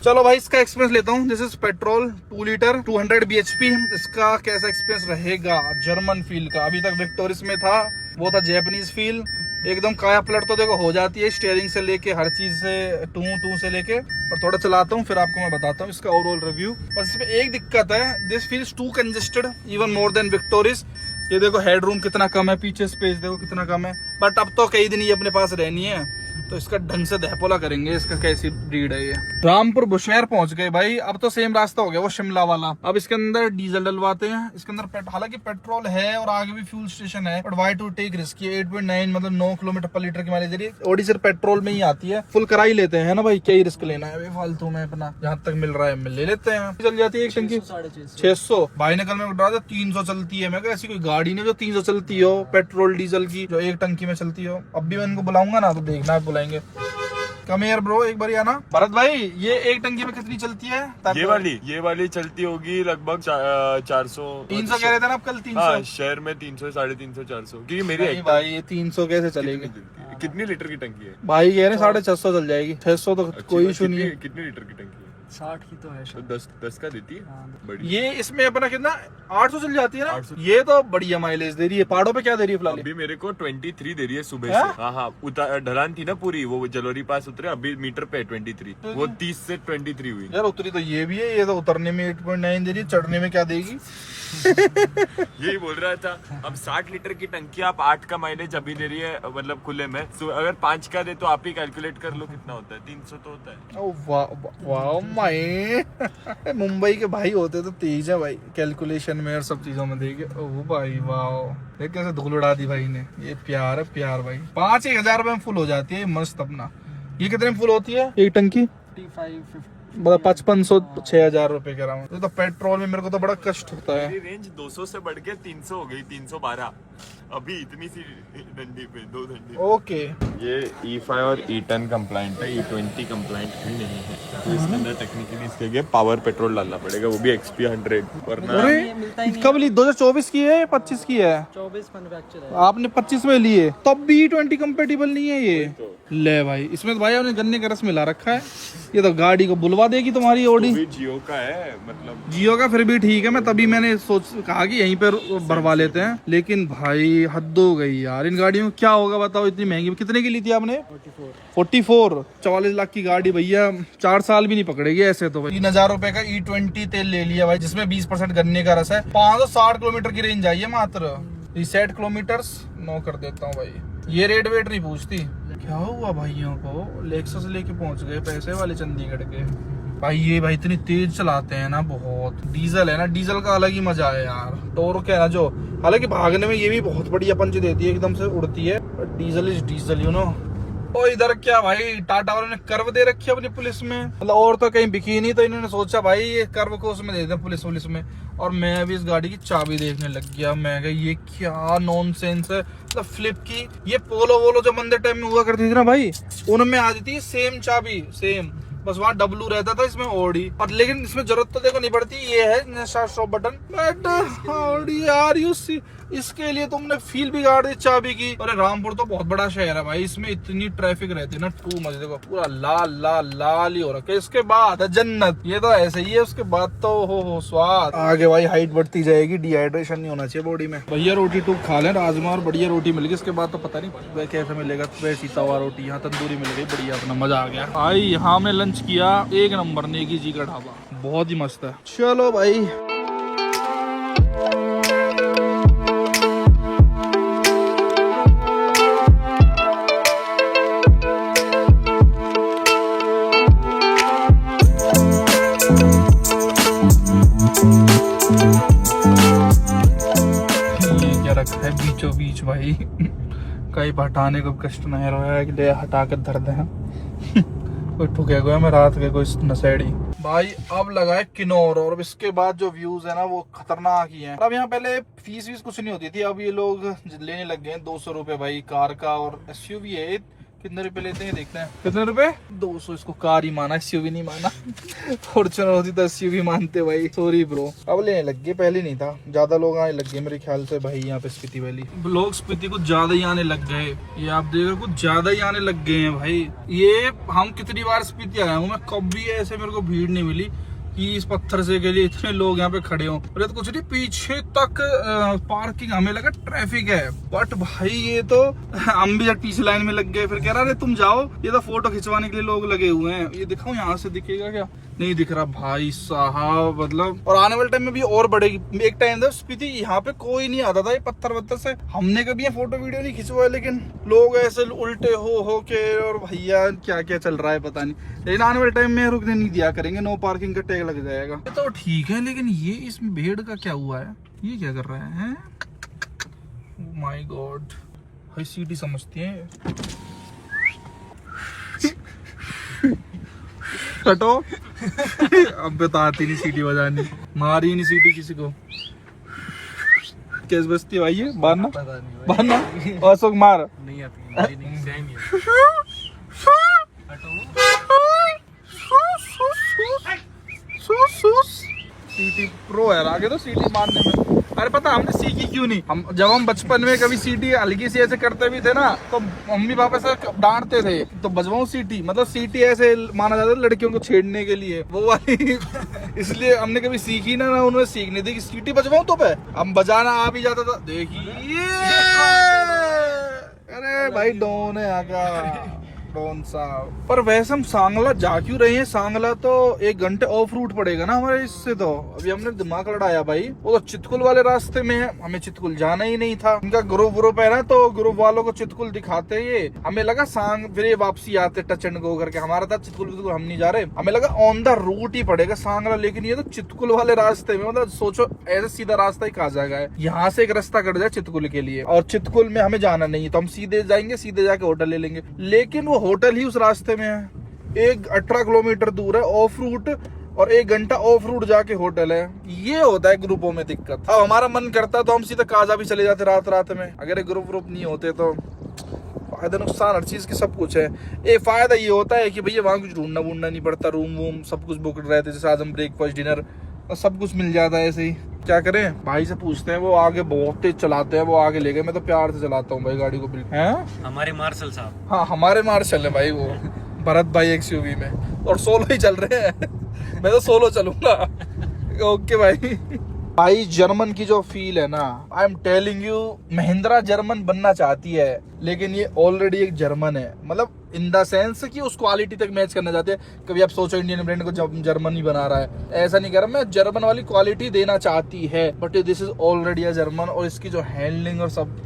चलो भाई इसका एक्सपीरियंस लेता हूँ। This is petrol 2 litre 200 bhp। इसका कैसा एक्सपीरियंस रहेगा? जर्मन फील का। अभी तक विक्टोरिया में था वो था जैपनीज फील, एकदम काया पलट तो देखो हो जाती है, स्टीयरिंग से लेके हर चीज से टू से लेके। और थोड़ा चलाता हूँ फिर आपको मैं बताता हूँ इसका ओवरऑल रिव्यू। बस इसमें एक दिक्कत है, this feels too congested even more than Victoria. ये देखो हेडरूम कितना कम है, पीछे स्पेस देखो कितना कम है। बट अब तो कई दिन ये अपने पास रहनी है तो इसका ढंग से दहपोला करेंगे। इसका कैसी ब्रीड है ये। रामपुर बुशहर पहुंच गए भाई। अब तो सेम रास्ता हो गया वो शिमला वाला। अब इसके अंदर डीजल डलवाते हैं। इसके अंदर हालांकि पेट्रोल है और आगे भी फ्यूल स्टेशन है, but why to take risk. ये 8.9 मतलब 9 किलोमीटर पर लीटर की माइलेज दे रही है। ऑडी सिर्फ पेट्रोल में ही आती है, फुल करा ही लेते हैं ना भाई, क्या ही रिस्क लेना है फालतू में। अपना जहाँ तक मिल रहा है ले लेते हैं। चल जाती है एक टंकी 600। भाई ने कल में उठा था 300 चलती है। मैं कहा ऐसी कोई गाड़ी नहीं जो 300 चलती हो पेट्रोल डीजल की, जो एक टंकी में चलती हो। अब भी मैं इनको बुलाऊंगा ना तो देखना बुलाएंगे। कम एयर ब्रो, एक बार आना। भरत भाई ये एक टंकी में कितनी चलती है? ये वाली चलती होगी लगभग 400 300 कह रहे थे ना आप कल? 300? हाँ, शहर में 300, 350, 400, क्योंकि मेरी नहीं भाई ये 300 कैसे चलेगी? कितनी लीटर की टंकी है भाई कह रहे 650 चल जाएगी, 600 तो कोई इशू नहीं है। कितनी लीटर की टंकी है? 60 की तो है तो शायद। 10 का देती है। बड़ी ये इसमें अपना कितना 800 चल जाती है ना? 800। ये तो बढ़िया माइलेज दे रही है। पहाड़ों पे क्या दे रही है फिलहाल? अभी मेरे को 23 दे रही है सुबह हाँ? से। हाँ, ढलान थी ना पूरी, वो जलोरी पास उतरे, अभी मीटर पे 23, वो 30 से 23 हुई। यार उतरी तो ये भी है, ये तो उतरने में 8.9 दे रही है, चढ़ने में क्या देगी? यही बोल रहा था। अब 60 लीटर की टंकी आप 8 का माइलेज अभी दे रही है, मतलब खुले में। तो अगर 5 का दे तो आप ही कैलकुलेट कर लो कितना होता है। 300 तो होता है। ओ वाह माई मुंबई के भाई होते तो तेज है भाई कैलकुलेशन में और सब चीजों में। देखे ओ भाई वाह, देख कैसे धूल उड़ा दी भाई ने। ये प्यार है प्यार भाई। 5-1000 रुपए में फुल हो जाती है मस्त अपना। ये कितने में फुल होती है एक टंकी? 55-50 मतलब 5500-6000 रुपए कह रहा हूँ। तो पेट्रोल में मेरे को तो बड़ा कष्ट होता है। मेरी रेंज 200 से बढ़ के 300 हो गई, 312 अभी इतनी सी डंडी पे, 2 डंडी। ओके ये E5 और E10 कंप्लाइंट है, E20 कंप्लाइंट भी नहीं है। तो इसके अंदर टेक्निकली इसके लिए पावर पेट्रोल डालना पड़ेगा, वो भी XP 100, वरना अरे कब ली? 2024 की है 25 की है? 24 मैन्युफैक्चर है। आपने 25 में लिए तब भी E20 कंपेटिबल नहीं है ये। ले भाई इसमें तो भाई आपने गन्ने का रस मिला रखा है। ये तो गाड़ी को बुलवा देगी तुम्हारी ऑडी। भी जियो का है, मतलब जियो का फिर भी ठीक है। मैं तभी मैंने कहा कि यहीं पर भरवा लेते हैं, लेकिन भाई हद हो गई यार। इन गाड़ियों में क्या होगा बताओ, इतनी महंगी। कितने की ली थी आपने? 44 44 लाख की गाड़ी भैया 4 साल भी नहीं पकड़ेगी ऐसे तो। 3000 रुपए का E20 तेल ले लिया भाई, जिसमें 20% गन्ने का रस है। 560 किलोमीटर की रेंज आई है मात्र। रिसेट किलोमीटर्स 9 कर देता हूँ भाई। ये रेट वेट नहीं पूछती। क्या हुआ भाइयों को? लेक्सस लेके पहुंच गए पैसे वाले चंडीगढ़ के भाई। ये भाई इतनी तेज चलाते हैं ना, बहुत। डीजल है ना, डीजल का अलग ही मजा है यार। टोर्क है ना जो, हालांकि भागने में ये भी बहुत बढ़िया पंच देती है, एकदम से उड़ती है। Diesel is diesel you know. और इधर क्या भाई टाटा वालों ने कर्व दे रखी है अपनी पुलिस में, मतलब और तो कहीं बिकी नहीं, तो इन्होंने सोचा भाई ये कर्व को उसमें दे दें पुलिस में। और मैं अभी इस गाड़ी की चाबी देखने लग गया। मैं कहा ये क्या नॉनसेंस है। मतलब फ्लिप की ये पोलो वोलो जो मंदिर टाइम में हुआ करती थी ना भाई, उनमें आ जाती है सेम चाबी, सेम। बस वहाँ W रहता था, इसमें ओडी। और लेकिन इसमें जरूरत तो देखो नहीं पड़ती। ये है स्टॉप बटन, बट ओडी यार यू सी, इसके लिए तुमने फील बिगाड़ दी चाबी की। अरे रामपुर तो बहुत बड़ा शहर है भाई, इसमें इतनी ट्रैफिक रहती है ना, टू मच। देखो पूरा लाल लाल लाल ही हो रखा है। इसके बाद है जन्नत, ये तो ऐसे ही है। उसके बाद तो हो स्वाद। आगे भाई हाइट बढ़ती जाएगी, डिहाइड्रेशन नहीं होना चाहिए बॉडी में। भैया रोटी टूक खा लें, राजमा और बढ़िया रोटी मिल गई। इसके बाद तो पता नहीं कैसे मिलेगा। वैसी तवा रोटी, यहाँ तंदूरी मिल गई बढ़िया, अपना मजा आ गया भाई। यहाँ हमने लंच किया एक नंबर, नेगी जी का ढाबा, बहुत ही मस्त है। चलो भाई रखा है बीचों बीच भाई। कहीं हटाने को कष्ट नहीं रहा है कि ले हटा कर धर दे। कोई ठुके गए मैं रात के कोई नशेड़ी भाई। अब लगाए किन्नौर, और इसके बाद जो व्यूज है ना वो खतरनाक ही है। अब यहाँ पहले फीस वीस कुछ नहीं होती थी, अब ये लोग लेने लग गए हैं 200 रुपए भाई कार का। और SUV है, कितने रुपए लेते हैं देखते हैं। कितने रुपए? 200। इसको कार ही माना, SUV नहीं माना। फॉर्च्यूनर होती तो SUV मानते भाई। Sorry bro. अब लेने लग गए, पहले नहीं था। ज्यादा लोग आने लग गए मेरे ख्याल से भाई यहाँ पे स्पीति वैली। लोग स्पीति कुछ ज्यादा ही आने लग गए। ये आप देख रहे हो कुछ ज्यादा ही आने लग गए हैं भाई। ये हम कितनी बार स्पीति आया हूँ मैं, कभी ऐसे मेरे को भीड़ नहीं मिली कि इस पत्थर से के लिए इतने लोग यहाँ पे खड़े हों। अरे तो कुछ नहीं, पीछे तक पार्किंग हमें लगा ट्रैफिक है। बट भाई ये तो हम भी जब पीछे लाइन में लग गए, फिर कह रहा अरे तुम जाओ, ये तो फोटो खिंचवाने के लिए लोग लगे हुए हैं। ये दिखाओ यहाँ से दिखेगा क्या? नहीं दिख रहा भाई साहब। मतलब और आने वाले टाइम में भी और बढ़ेगी। एक टाइम था स्पीति यहाँ पे कोई नहीं आता था, ये पत्थर वत्थर से हमने कभी ये फोटो वीडियो नहीं खिंचवाया, लेकिन लोग ऐसे उल्टे हो के, और भैया क्या क्या चल रहा है पता नहीं। लेकिन आने वाले टाइम में रुकने नहीं दिया करेंगे, नो पार्किंग का टैग लग जाएगा। ये तो ठीक है, लेकिन ये इसमें भेड़ का क्या हुआ है? ये क्या कर रहा है? माय गॉड भाई, सीटी समझती है। कटो। अब बताती नहीं सीटी बजानी, मारी नहीं सीटी किसी को। कैसे बजती है भाई ये? मारना मारना, अशोक मार। नहीं आती, नहीं सेम ही है। सीटी प्रो है, आगे तो सीटी मारने में। अरे पता हमने सीखी क्यों नहीं, जब हम बचपन में कभी सीटी हल्की सी ऐसे करते भी थे ना तो मम्मी पापा से डांटते थे तो बजवाऊं सीटी, मतलब सीटी ऐसे माना जाता है लड़कियों को छेड़ने के लिए, वो वाली इसलिए हमने कभी सीखी ना उन्होंने सीखनी थी कि सीटी बजवाऊं तो पे हम बजाना आ भी जाता था। देखिए अरे भाई डॉन है आका डॉन साहब। पर वैसे हम सांगला जा क्यों रहे हैं, सांगला तो 1 घंटे ऑफ रूट पड़ेगा ना हमारे इससे, तो अभी हमने दिमाग लड़ाया भाई, वो तो चितकुल वाले रास्ते में है, हमें चितकुल जाना ही नहीं था। उनका ग्रुप है ना तो ग्रुप वालों को चितकुल दिखाते ये, हमें लगा सांग फिर ये वापसी आते टच एंड गो करके, हमारा था चितकुल हम नहीं जा रहे, हमें लगा ऑन द रूट ही पड़ेगा सांगला, लेकिन ये तो चितकुल वाले रास्ते में, मतलब सोचो ऐसे सीधा रास्ता ही कहा जाएगा, यहाँ से एक रास्ता कट जाए चितकुल के लिए और चितकुल में हमें जाना नहीं है तो हम सीधे जाएंगे, सीधे जाके होटल ले लेंगे, लेकिन वो होटल ही उस रास्ते में है। 18 किलोमीटर दूर है ऑफ रूट और 1 घंटा ऑफ रूट जाके होटल है। ये होता है ग्रुपों में दिक्कत। अब हमारा मन करता तो हम सीधा काजा भी चले जाते रात में, अगर ग्रुप नहीं होते तो। फायदा नुकसान हर चीज की सब कुछ है। एक फायदा ये होता है कि भैया वहाँ कुछ ढूंढना नहीं पड़ता, रूम वूम सब कुछ बुक रहते, जैसे आज हम ब्रेकफास्ट डिनर सब कुछ मिल जाता है। ऐसे ही क्या करें, भाई से पूछते हैं, वो आगे बहुत तेज चलाते हैं, वो आगे ले गए, मैं तो प्यार से चलाता हूँ भाई गाड़ी को बिल्कुल। हैं हमारे मार्शल साहब, हाँ हमारे मार्शल है भाई वो भरत भाई एक्सयूवी में, और सोलो ही चल रहे हैं मैं तो सोलो चलूंगा ओके भाई जर्मन की जो फील है ना, I am telling you, Mahindra German बनना चाहती है लेकिन ये ऑलरेडी एक जर्मन है, मतलब इन द सेंस कि उस क्वालिटी तक मैच करना चाहते हैं। कभी आप सोचो इंडियन ब्रांड को जर्मन ही बना रहा है, ऐसा नहीं कर रहा मैं, जर्मन वाली क्वालिटी देना चाहती है, but this is already a German. और इसकी जो हैंडलिंग और सब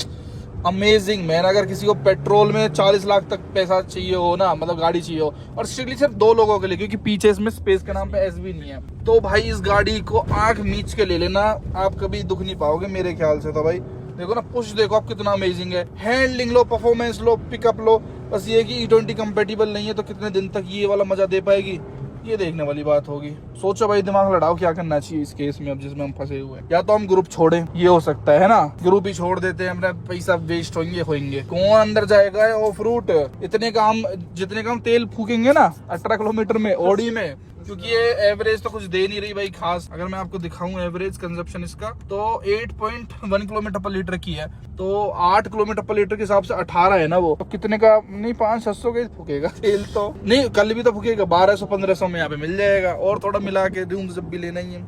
अमेजिंग मैन। अगर किसी को पेट्रोल में 40 लाख तक पैसा चाहिए हो ना, मतलब गाड़ी चाहिए हो, और स्ट्रिक्टली सिर्फ 2 लोगों के लिए, क्योंकि पीछे इसमें स्पेस के नाम पे एस भी नहीं है, तो भाई इस गाड़ी को आंख मीच के ले लेना, आप कभी दुख नहीं पाओगे मेरे ख्याल से। तो भाई देखो ना, पुश देखो आप कितना अमेजिंग है, हैंडलिंग लो, परफॉर्मेंस लो, पिकअप लो, बस ये कि E20 कंपेटिबल नहीं है तो कितने दिन तक ये वाला मजा दे पाएगी, ये देखने वाली बात होगी। सोचो भाई, दिमाग लड़ाओ क्या करना चाहिए इस केस में अब जिसमें हम फंसे हुए हैं। या तो हम ग्रुप छोड़ें, ये हो सकता है ना, ग्रुप ही छोड़ देते हैं, हमारा पैसा वेस्ट होंगे। कौन अंदर जाएगा ऑफ रूट, जितने का हम तेल फूकेंगे ना 18 किलोमीटर में ऑडी में, क्योंकि ये एवरेज तो कुछ दे नहीं रही भाई खास। अगर मैं आपको दिखाऊं एवरेज कंजप्शन इसका, तो 8.1 किलोमीटर पर लीटर की है, तो 8 किलोमीटर पर लीटर के हिसाब से 18 है ना वो, तो कितने का नहीं 500-600 का फूकेगा तेल, तो नहीं कल भी तो फूकेगा 1200-1500 में यहाँ पे मिल जाएगा, और थोड़ा मिला के दूं जब भी लेना ही है।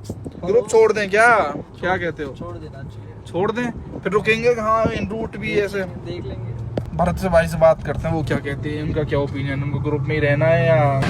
ग्रुप छोड़ दें क्या कहते हो? छोड़ देना चाहिए, छोड़ दें, फिर रुकेंगे हाँ इन रूट भी ऐसे देख लेंगे। भरत से भाई से बात करते हैं, वो क्या कहते हैं, उनका क्या ओपिनियन, उनको ग्रुप में ही रहना है या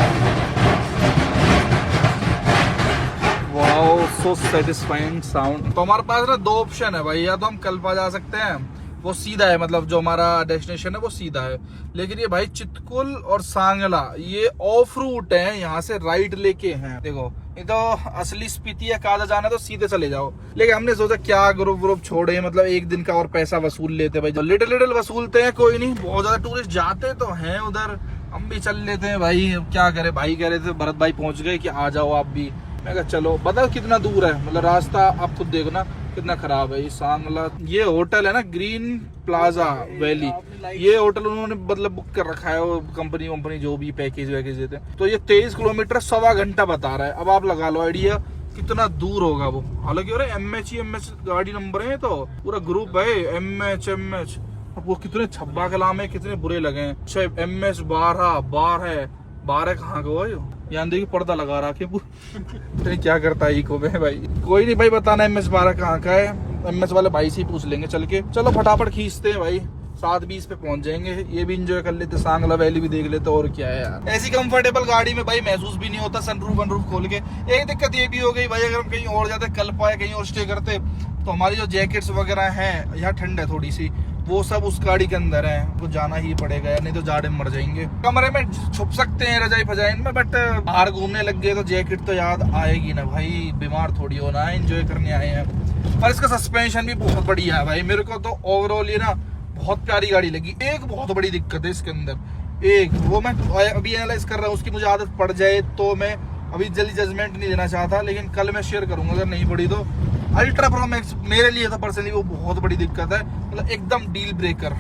वाओ सो सेटिस्फाइंग साउंड। तो हमारे पास ना 2 ऑप्शन है भाई, या तो हम कल्पा जा सकते हैं, वो सीधा है, मतलब जो हमारा डेस्टिनेशन है वो सीधा है, लेकिन ये भाई चितकुल और सांगला ये ऑफ रूट है, यहाँ से राइट लेके हैं। देखो ये तो असली स्पीति है, काजा जाना तो सीधे चले जाओ, लेकिन हमने सोचा क्या ग्रुप छोड़े, मतलब 1 दिन का और पैसा वसूल लेते भाई, लिटिल वसूलते हैं, कोई नहीं, बहुत ज्यादा टूरिस्ट जाते तो हैं उधर, हम भी चल लेते हैं भाई। अब क्या करे, भाई कह रहे थे भरत भाई पहुंच गए कि आ जाओ आप भी, मैं कहा चलो। बता कितना दूर है, मतलब रास्ता आप खुद देखो ना कितना खराब है। ये सांगला, ये होटल है ना ग्रीन प्लाजा वैली, ये होटल उन्होंने मतलब बुक कर रखा है, वो कंपनी जो भी पैकेज वैकेज देते हैं। तो ये 23 किलोमीटर 1.25 घंटा बता रहा है, अब आप लगा लो आइडिया कितना दूर होगा वो। हालांकि और MH गाड़ी नंबर है, तो पूरा ग्रुप है MH। वो कितने छब्बा कलाम है, कितने बुरे लगे हैं। MH 12 कहाँ का हो, यहाँ देखिए पर्दा लगा रखे क्या करता है इको में भाई। कोई नहीं भाई, बताना MH 12 कहाँ का है, MS वाले भाई से ही पूछ लेंगे चल के। चलो फटाफट खींचते हैं भाई, 7:20 पे पहुंच जाएंगे, ये भी इंजॉय कर लेते, सांगला वैली भी देख लेते, और क्या है यार। ऐसी कंफर्टेबल गाड़ी में भाई महसूस भी नहीं होता सनरूफ वनरूफ खोल के। एक दिक्कत ये भी हो गई भाई, अगर हम कहीं और जाते, कल पाए कहीं और स्टे करते, तो हमारी जो जैकेट्स वगैरह हैं, यहाँ ठंड है थोड़ी सी, वो सब उस गाड़ी के अंदर है, वो जाना ही पड़ेगा यार, नहीं तो जाड़े में मर जाएंगे। कमरे में छुप सकते हैं रजाई फजाइन में, बट बाहर घूमने लग गए तो जैकेट तो याद आएगी ना भाई, बीमार थोड़ी होना है, एंजॉय करने आए हैं। और इसका सस्पेंशन भी बहुत बढ़िया है भाई, मेरे को तो ओवरऑल ये ना बहुत प्यारी गाड़ी लगी। एक बहुत बड़ी दिक्कत है इसके अंदर, एक वो मैं अभी एनालाइज कर रहा हूँ, उसकी मुझे आदत पड़ जाए तो मैं अभी जल्दी जजमेंट नहीं देना चाहता, लेकिन कल मैं शेयर करूंगा अगर नहीं पड़ी तो। अल्ट्रा प्रो मैक्स मेरे लिए तो पर्सनली वो बहुत बड़ी दिक्कत है, मतलब एकदम डील ब्रेकर।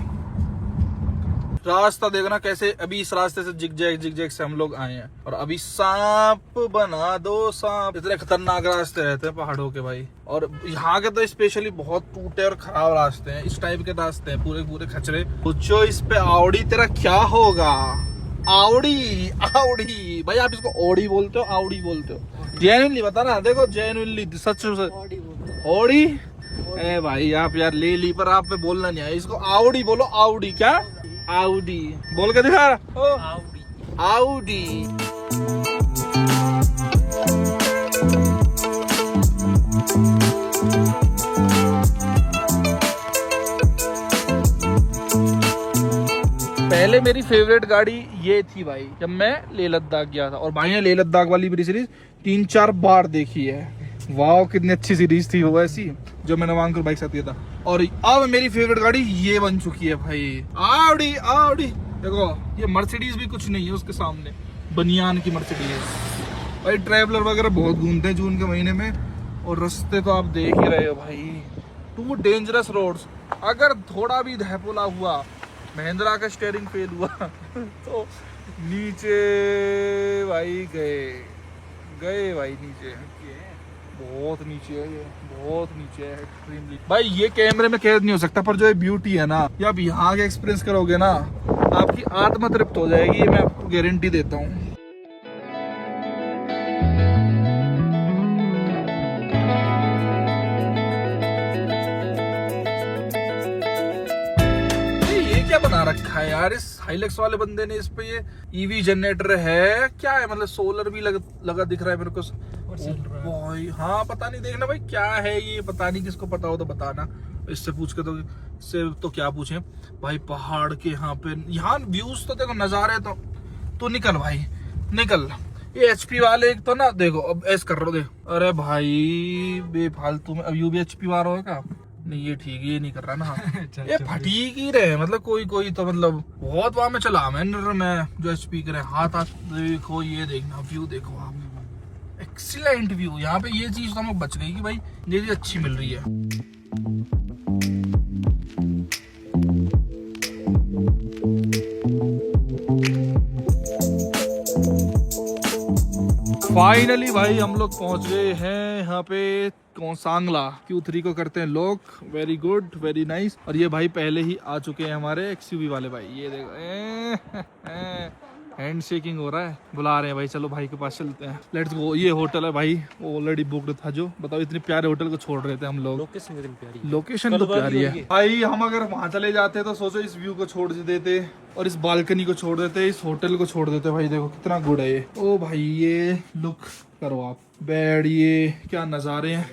रास्ता देखो ना कैसे, अभी इस रास्ते से जिग से हम लोग आए हैं और अभी सांप बना दो सांप। इतने खतरनाक रास्ते रहते हैं पहाड़ों के भाई, और यहाँ के तो स्पेशली बहुत टूटे और खराब रास्ते हैं, इस टाइप के रास्ते हैं पूरे खचरे। पूछो इस पे आवड़ी तेरा क्या होगा। आवड़ी आवड़ी भाई, आप इसको ओड़ी बोलते हो आवड़ी बोलते हो? जेन्युइनली बता ना, देखो जेन्युइनली सच ओड़ी। ए भाई आप यार ले ली, पर आप पे बोलना नहीं है, इसको आवड़ी बोलो। आवड़ी क्या? आवड़ी बोल के दिखा। आवड़ी। पहले मेरी फेवरेट गाड़ी ये थी भाई, जब मैं लेह लद्दाख गया था, और भाई ने लेह लद्दाख वाली मेरी सीरीज 3-4 बार देखी है। वाह कितनी अच्छी सीरीज थी वो, ऐसी जो मैंने वांगकुर बाइक साथ किया था। और अब मेरी फेवरेट गाड़ी ये बन चुकी है भाई, आवड़ी। आवड़ी देखो, ये मर्सिडीज भी कुछ नहीं है उसके सामने, बनियान की मर्सिडीज भाई। ट्रैवलर वगैरह बहुत घूमते हैं जून के महीने में, और रास्ते तो आप देख ही रहे हो भाई, 2 डेंजरस रोड्स। अगर थोड़ा भी धैपोला हुआ, महिंद्रा का स्टीयरिंग फेल हुआ तो नीचे भाई गए भाई नीचे, बहुत नीचे है ये, बहुत नीचे है एक्सट्रीमली भाई। ये कैमरे में कैद नहीं हो सकता, पर जो ये ब्यूटी है ना, ये आप यहाँ के एक्सपीरियंस करोगे ना, आपकी आत्मा तृप्त हो जाएगी, ये मैं आपको गारंटी देता हूँ। क्या बना रखा है यार इस हाइलेक्स वाले बंदे ने, इस पे ये ईवी जनरेटर है क्या है, मतलब सोलर भी लगा दिख रहा है मेरे को भाई। हाँ पता नहीं, देखना भाई क्या है ये, पता नहीं, किसको पता हो तो बताना, इससे पूछ के तो, इससे तो क्या पूछे भाई। पहाड़ के यहाँ व्यूज तो देखो, नजारे तो निकल भाई निकल। ये एचपी वाले एक तो ना देखो, अब ऐस कर रहे हो देख, अरे भाई बेफालतू में, अब यू भी एचपी वाला होगा नहीं, ये ठीक है, ये नहीं कर रहा ना ये फटीक ही रहे, मतलब कोई तो मतलब बहुत वहां में चला मैं जो एचपी करे हाथ देखो, ये देखना व्यू देखो आप, एक्सीलेंट व्यू। यहाँ पे ये चीज तो हमें बच गई कि भाई ये चीज अच्छी मिल रही है। फाइनली भाई हम लोग पहुंच गए हैं यहाँ पे सांगला। Q3 को करते हैं लोग, वेरी गुड वेरी नाइस। और ये भाई पहले ही आ चुके हैं हमारे XUV वाले भाई, ये देखो हैंड शेकिंग हो रहा है, बुला रहे हैं भाई, चलो भाई के पास चलते हैं, लेट्स गो। ये होटल है भाई, वो ऑलरेडी बुक्ड था, जो बताओ इतने प्यारे होटल को छोड़ रहे थे हम लोग। लोकेशन तो प्यारी है भाई, हम अगर वहां चले जाते तो सोचो इस व्यू को छोड़ देते, और इस बालकनी को छोड़ देते, इस होटल को छोड़ देते भाई। देखो कितना गुड है ये। ओ भाई ये लुक करो आप, बेड, ये क्या नजारे हैं।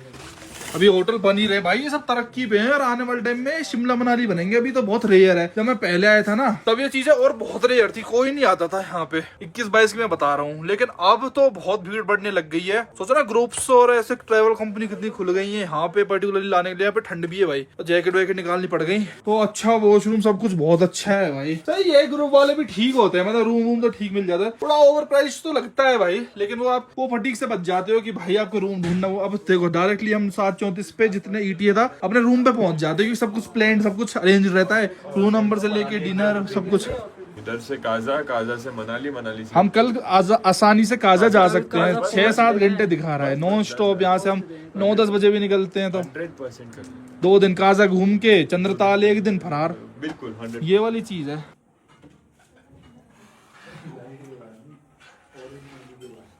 अभी होटल बन ही रहे भाई, ये सब तरक्की पे है, और आने वाले टाइम में शिमला मनाली बनेंगे। अभी तो बहुत रेयर है, जब मैं पहले आया था ना तब ये चीजें और बहुत रेयर थी, कोई नहीं आता था यहाँ पे। 21-22 की मैं बता रहा हूँ, लेकिन अब तो बहुत भीड़ बढ़ने लग गई है। सोचो ना ग्रुप्स और ऐसे ट्रेवल कंपनी कितनी खुल गई है यहाँ पे, पर्टिकुलरली लाने के लिए। यहाँ पे ठंड भी है भाई, तो जैकेट वैकेट निकालनी पड़ गई। तो अच्छा वॉशरूम सब कुछ बहुत अच्छा है भाई, सही है। ग्रुप वाले भी ठीक होते हैं, मतलब रूम तो ठीक मिल जाता है, थोड़ा ओवर प्राइस तो लगता है भाई, लेकिन वो आप वो फटीक से बच जाते हो कि भाई आपको रूम ढूंढना। वो अब देखो डायरेक्टली हम 734 पे जितने ETA था अपने रूम पे पहुंच जाते, क्योंकि सब कुछ प्लान, सब कुछ अरेंज रहता है, रूम नंबर से लेके डिनर सब कुछ। इधर से काजा से मनाली से हम कल आसानी से काजा जा सकते हैं, 6-7 घंटे दिखा रहा है नॉन स्टॉप। यहाँ से हम 9-10 बजे भी निकलते हैं, तो 100% 2 दिन काजा घूम के चंद्रताल 1 दिन फरार, बिल्कुल 100। ये वाली चीज है।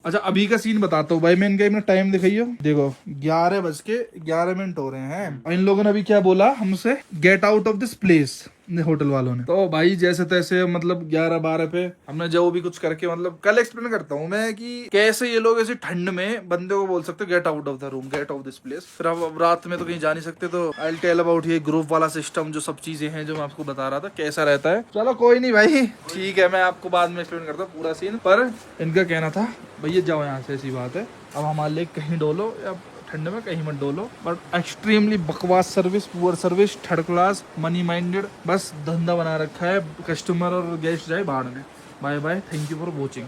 अच्छा अभी का सीन बताता हूँ भाई, मैं इनका टाइम दिखाइयो, देखो 11:11 हो रहे हैं, और इन लोगों ने अभी क्या बोला हमसे, gate out of this place, hotel वालों ने। तो भाई जैसे तैसे मतलब 11-12 पे हमने जो भी कुछ करके, मतलब कल एक्सप्लेन करता हूँ मैं कि कैसे ये लोग ऐसी ठंड में बंदे को बोल सकते get out of the room, get off this place. फिर अब रात में तो कहीं जा नहीं सकते, तो आई विल टेल अबाउट ये ग्रुप वाला सिस्टम, जो सब चीजें हैं जो मैं आपको बता रहा था कैसा रहता है। चलो कोई नहीं भाई, ठीक है, मैं आपको बाद में एक्सप्लेन करता हूँ पूरा सीन। पर इनका कहना था भैया जाओ यहाँ से, ऐसी बात है। अब हमारे लिए कहीं डोलो या ठंड में कहीं मत डोलो, बट एक्सट्रीमली बकवास service, poor service, third class, money minded, बस धंधा बना रखा है, कस्टमर और गेस्ट जाए बाहर में। Bye bye, thank you for watching.